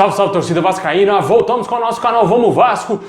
Salve, salve, torcida vascaína, voltamos com o nosso canal Vamos Vasco.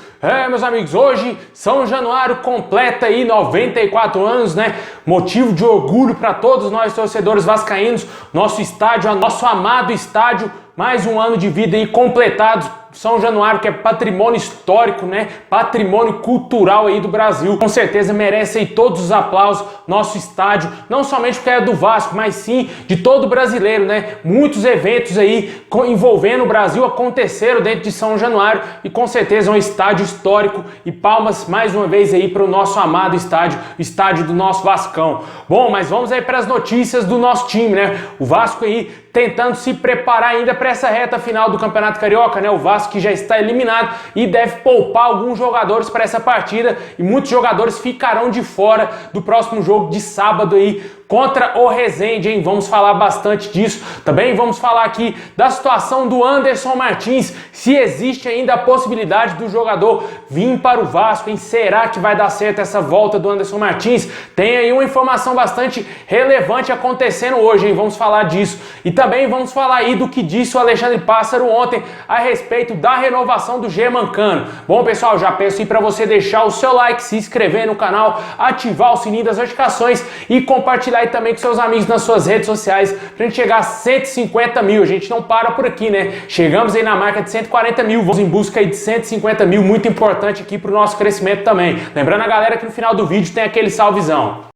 Meus amigos, hoje São Januário completa aí 94 anos, né? Motivo de orgulho para todos nós torcedores vascaínos. Nosso estádio, nosso amado estádio, mais um ano de vida aí completado. São Januário, que é patrimônio histórico, né? Patrimônio cultural aí do Brasil. Com certeza merece aí todos os aplausos. Nosso estádio, não somente porque é do Vasco, mas sim de todo brasileiro, né? Muitos eventos aí envolvendo o Brasil aconteceram dentro de São Januário e com certeza é um estádio histórico. E palmas mais uma vez aí para o nosso amado estádio, o estádio do nosso Vascão. Bom, mas vamos aí para as notícias do nosso time, né? O Vasco aí tentando se preparar ainda para essa reta final do Campeonato Carioca, né? O Vasco que já está eliminado e deve poupar alguns jogadores para essa partida e muitos jogadores ficarão de fora do próximo jogo de sábado aí contra o Resende, hein? Vamos falar bastante disso. Também vamos falar aqui da situação do Anderson Martins, se existe ainda a possibilidade do jogador vir para o Vasco, hein? Será que vai dar certo essa volta do Anderson Martins? Tem aí uma informação bastante relevante acontecendo hoje, hein? Vamos falar disso. E também vamos falar aí do que disse o Alexandre Pássaro ontem a respeito da renovação do Germancano. Bom, pessoal, já peço aí para você deixar o seu like, se inscrever no canal, ativar o sininho das notificações e compartilhar aí também com seus amigos nas suas redes sociais pra gente chegar a 150 mil. A gente não para por aqui, né? Chegamos aí na marca de 140 mil, vamos em busca aí de 150 mil, muito importante aqui pro nosso crescimento também. Lembrando a galera que no final do vídeo tem aquele salvezão.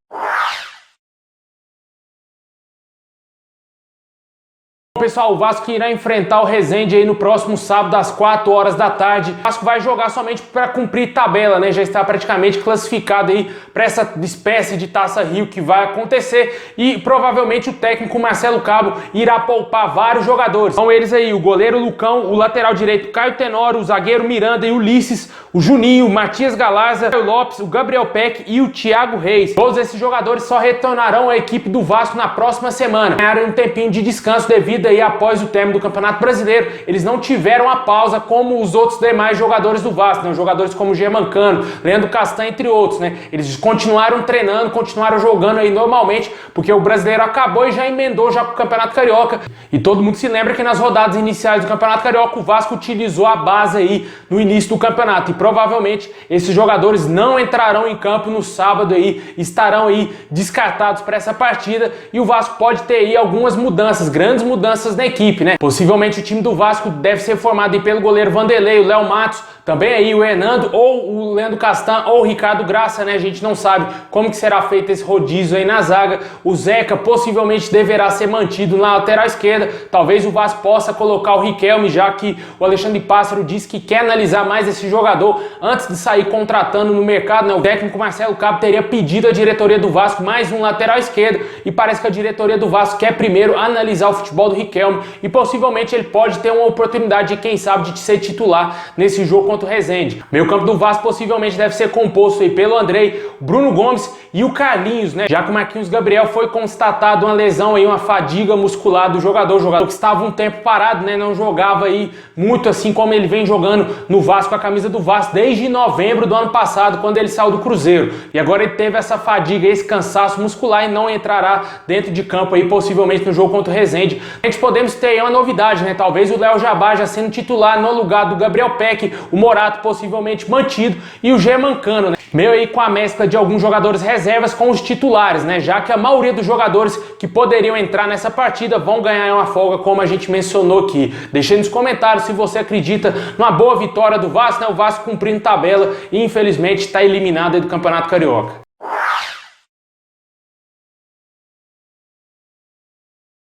Pessoal, o Vasco irá enfrentar o Resende aí no próximo sábado às 4 horas da tarde. O Vasco vai jogar somente para cumprir tabela, né? Já está praticamente classificado aí para essa espécie de Taça Rio que vai acontecer e provavelmente o técnico Marcelo Cabo irá poupar vários jogadores. São eles aí, o goleiro Lucão, o lateral direito Caio Tenório, o zagueiro Miranda e Ulisses, o Juninho, o Matias Galarza, o Lopes, o Gabriel Peck e o Thiago Reis. Todos esses jogadores só retornarão à equipe do Vasco na próxima semana. Ganharam um tempinho de descanso devido aí após o término do Campeonato Brasileiro. Eles não tiveram a pausa como os outros demais jogadores do Vasco, né? Jogadores como o Germancano, Leandro Castan, entre outros, né? Eles continuaram treinando, continuaram jogando aí normalmente, porque o Brasileiro acabou e já emendou já com o Campeonato Carioca. E todo mundo se lembra que nas rodadas iniciais do Campeonato Carioca o Vasco utilizou a base aí no início do campeonato. E provavelmente esses jogadores não entrarão em campo no sábado aí, estarão aí descartados para essa partida e o Vasco pode ter aí algumas mudanças, grandes mudanças na equipe, né? Possivelmente o time do Vasco deve ser formado aí pelo goleiro Vanderlei, o Léo Matos, também aí o Hernando, ou o Leandro Castan, ou o Ricardo Graça, né? A gente não sabe como que será feito esse rodízio aí na zaga. O Zeca possivelmente deverá ser mantido na lateral esquerda. Talvez o Vasco possa colocar o Riquelme, já que o Alexandre Pássaro disse que quer analisar mais esse jogador antes de sair contratando no mercado, né? O técnico Marcelo Cabo teria pedido à diretoria do Vasco mais um lateral esquerdo e parece que a diretoria do Vasco quer primeiro analisar o futebol do Riquelme e possivelmente ele pode ter uma oportunidade de, quem sabe, de ser titular nesse jogo contra o Resende. Meio campo do Vasco possivelmente deve ser composto aí pelo Andrei, Bruno Gomes e o Carlinhos, né? Já que o Marquinhos Gabriel foi constatado uma lesão aí, uma fadiga muscular do jogador que estava um tempo parado, né? Não jogava aí muito assim como ele vem jogando no Vasco, a camisa do Vasco desde novembro do ano passado, quando ele saiu do Cruzeiro. E agora ele teve essa fadiga, esse cansaço muscular e não entrará dentro de campo aí possivelmente no jogo contra o Resende. A gente podemos ter aí uma novidade, né? Talvez o Léo Jabá já sendo titular no lugar do Gabriel Peck, o Morato possivelmente mantido e o Germancano, né? Meio aí com a mescla de alguns jogadores reservas com os titulares, né? Já que a maioria dos jogadores que poderiam entrar nessa partida vão ganhar uma folga, como a gente mencionou aqui. Deixe nos comentários se você acredita numa boa vitória do Vasco, né? O Vasco cumprindo tabela e infelizmente está eliminado aí do Campeonato Carioca.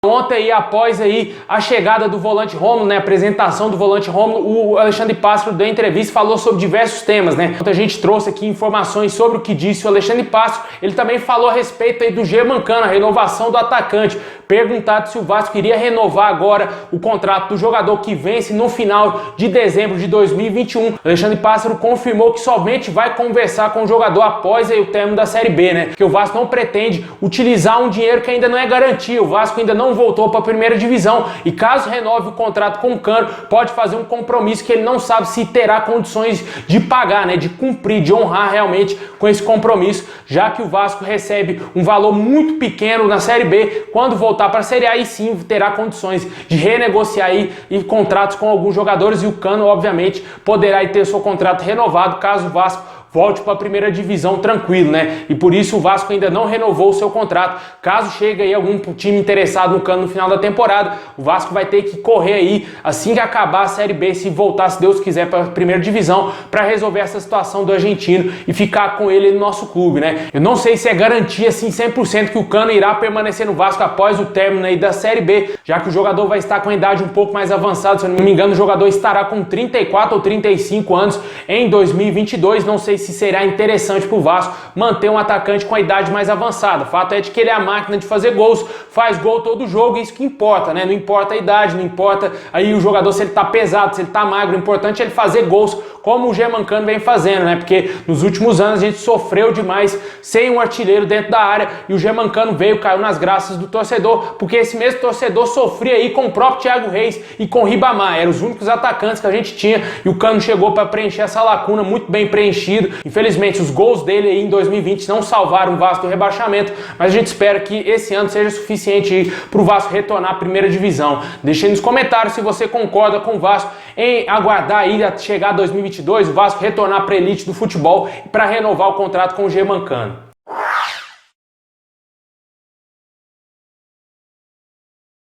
Ontem aí, após aí a chegada do volante Rômulo, né, a apresentação do volante Rômulo, o Alexandre Pássaro deu entrevista e falou sobre diversos temas, né? Então a gente trouxe aqui informações sobre o que disse o Alexandre Pássaro. Ele também falou a respeito aí do Germancano, a renovação do atacante. Perguntado se o Vasco iria renovar agora o contrato do jogador que vence no final de dezembro de 2021. O Alexandre Pássaro confirmou que somente vai conversar com o jogador após aí o término da Série B, né? Que o Vasco não pretende utilizar um dinheiro que ainda não é garantia. O Vasco ainda não voltou para a primeira divisão e caso renove o contrato com o Cano, pode fazer um compromisso que ele não sabe se terá condições de pagar, né, de cumprir, de honrar realmente com esse compromisso, já que o Vasco recebe um valor muito pequeno na Série B quando voltar voltar para a Série A, e sim terá condições de renegociar aí e contratos com alguns jogadores, e o Cano obviamente poderá ter seu contrato renovado caso o Vasco volte para a primeira divisão tranquilo, né? E por isso o Vasco ainda não renovou o seu contrato. Caso chegue aí algum time interessado no Cano no final da temporada, o Vasco vai ter que correr aí assim que acabar a Série B, se voltar, se Deus quiser, para a primeira divisão, para resolver essa situação do argentino e ficar com ele no nosso clube, né? Eu não sei se é garantia assim 100% que o Cano irá permanecer no Vasco após o término aí da Série B, já que o jogador vai estar com a idade um pouco mais avançada. Se eu não me engano, o jogador estará com 34 ou 35 anos em 2022. Não sei se será interessante para o Vasco manter um atacante com a idade mais avançada. O fato é de que ele é a máquina de fazer gols, faz gol todo jogo, e isso que importa, né? Não importa a idade, não importa aí o jogador se ele tá pesado, se ele tá magro, o importante é ele fazer gols como o Germancano vem fazendo, né? Porque nos últimos anos a gente sofreu demais sem um artilheiro dentro da área, e o Germancano caiu nas graças do torcedor, porque esse mesmo torcedor sofria aí com o próprio Thiago Reis e com o Ribamar. Eram os únicos atacantes que a gente tinha, e o Cano chegou para preencher essa lacuna, muito bem preenchido. Infelizmente os gols dele aí em 2020 não salvaram o Vasco do rebaixamento, mas a gente espera que esse ano seja suficiente para o Vasco retornar à primeira divisão. Deixe aí nos comentários se você concorda com o Vasco em aguardar aí a chegar a 2022, o Vasco retornar para a elite do futebol e para renovar o contrato com o Germancano.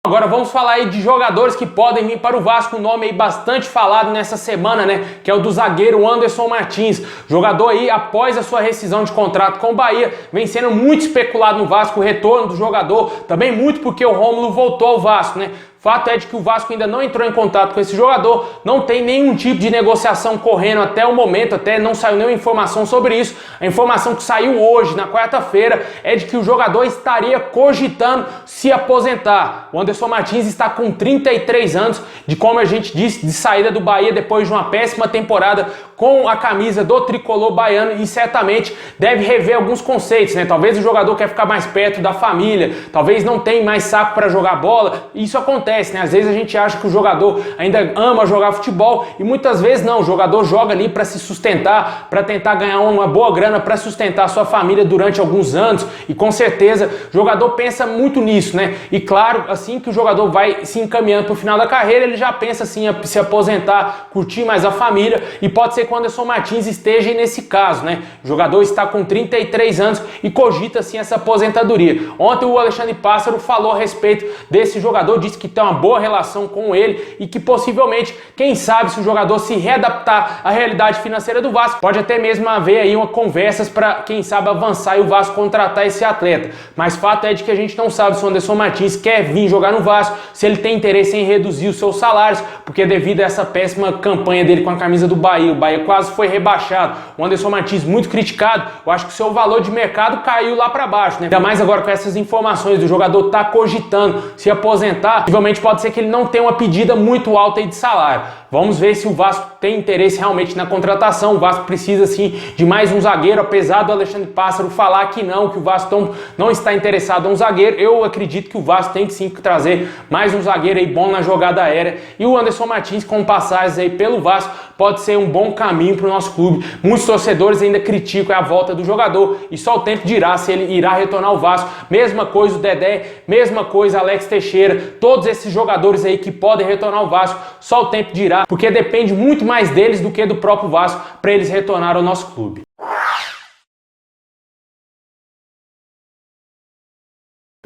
Agora vamos falar aí de jogadores que podem vir para o Vasco, um nome aí bastante falado nessa semana, né, que é o do zagueiro Anderson Martins. Jogador aí, após a sua rescisão de contrato com o Bahia, vem sendo muito especulado no Vasco o retorno do jogador, também muito porque o Rômulo voltou ao Vasco, né? Fato é de que o Vasco ainda não entrou em contato com esse jogador, não tem nenhum tipo de negociação correndo até o momento, até não saiu nenhuma informação sobre isso. A informação que saiu hoje, na quarta-feira, é de que o jogador estaria cogitando se aposentar. O Anderson Martins está com 33 anos, de como a gente disse, de saída do Bahia depois de uma péssima temporada com a camisa do tricolor baiano, e certamente deve rever alguns conceitos, né? Talvez o jogador quer ficar mais perto da família, talvez não tenha mais saco para jogar bola. Isso acontece, né? Às vezes a gente acha que o jogador ainda ama jogar futebol, e muitas vezes não. O jogador joga ali para se sustentar, para tentar ganhar uma boa grana, para sustentar a sua família durante alguns anos, e com certeza o jogador pensa muito nisso, né? E claro, assim que o jogador vai se encaminhando para o final da carreira, ele já pensa assim em se aposentar, curtir mais a família, e pode ser que o Anderson Martins esteja nesse caso, né? O jogador está com 33 anos e cogita assim essa aposentadoria. Ontem o Alexandre Pássaro falou a respeito desse jogador, disse que tem uma boa relação com ele e que possivelmente, quem sabe, se o jogador se readaptar à realidade financeira do Vasco, pode até mesmo haver aí conversas para, quem sabe, avançar e o Vasco contratar esse atleta. Mas fato é de que a gente não sabe se o Anderson Martins quer vir jogar no Vasco, se ele tem interesse em reduzir os seus salários, porque devido a essa péssima campanha dele com a camisa do Bahia, o Bahia quase foi rebaixado, o Anderson Martins muito criticado, eu acho que o seu valor de mercado caiu lá para baixo, né? Ainda mais agora com essas informações do jogador tá cogitando se aposentar, possivelmente pode ser que ele não tenha uma pedida muito alta aí de salário. Vamos ver se o Vasco tem interesse realmente na contratação. O Vasco precisa sim de mais um zagueiro, apesar do Alexandre Pássaro falar que o Vasco não está interessado em um zagueiro. Eu acredito que o Vasco tem que sim trazer mais um zagueiro aí bom na jogada aérea, e o Anderson Martins, com passagens aí pelo Vasco, pode ser um bom caminho para o nosso clube. Muitos torcedores ainda criticam a volta do jogador, e só o tempo dirá se ele irá retornar ao Vasco. Mesma coisa o Dedé, mesma coisa Alex Teixeira, todos esses jogadores aí que podem retornar ao Vasco, só o tempo dirá, porque depende muito mais deles do que do próprio Vasco para eles retornar ao nosso clube.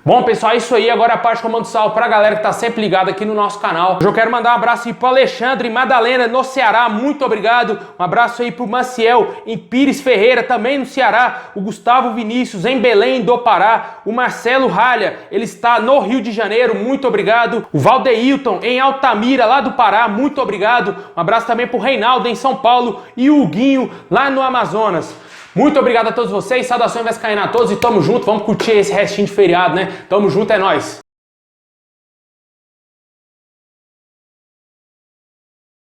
Bom, pessoal, é isso aí. Agora a parte que eu mando salve pra galera que tá sempre ligada aqui no nosso canal. Hoje eu quero mandar um abraço aí pro Alexandre Madalena, no Ceará, muito obrigado. Um abraço aí pro Maciel, em Pires Ferreira, também no Ceará. O Gustavo Vinícius, em Belém do Pará. O Marcelo Ralha, ele está no Rio de Janeiro, muito obrigado. O Valdeilton, em Altamira, lá do Pará, muito obrigado. Um abraço também pro Reinaldo, em São Paulo. E o Huguinho, lá no Amazonas. Muito obrigado a todos vocês, saudações vascaínas a todos, e tamo junto, vamos curtir esse restinho de feriado, né? Tamo junto, é nóis!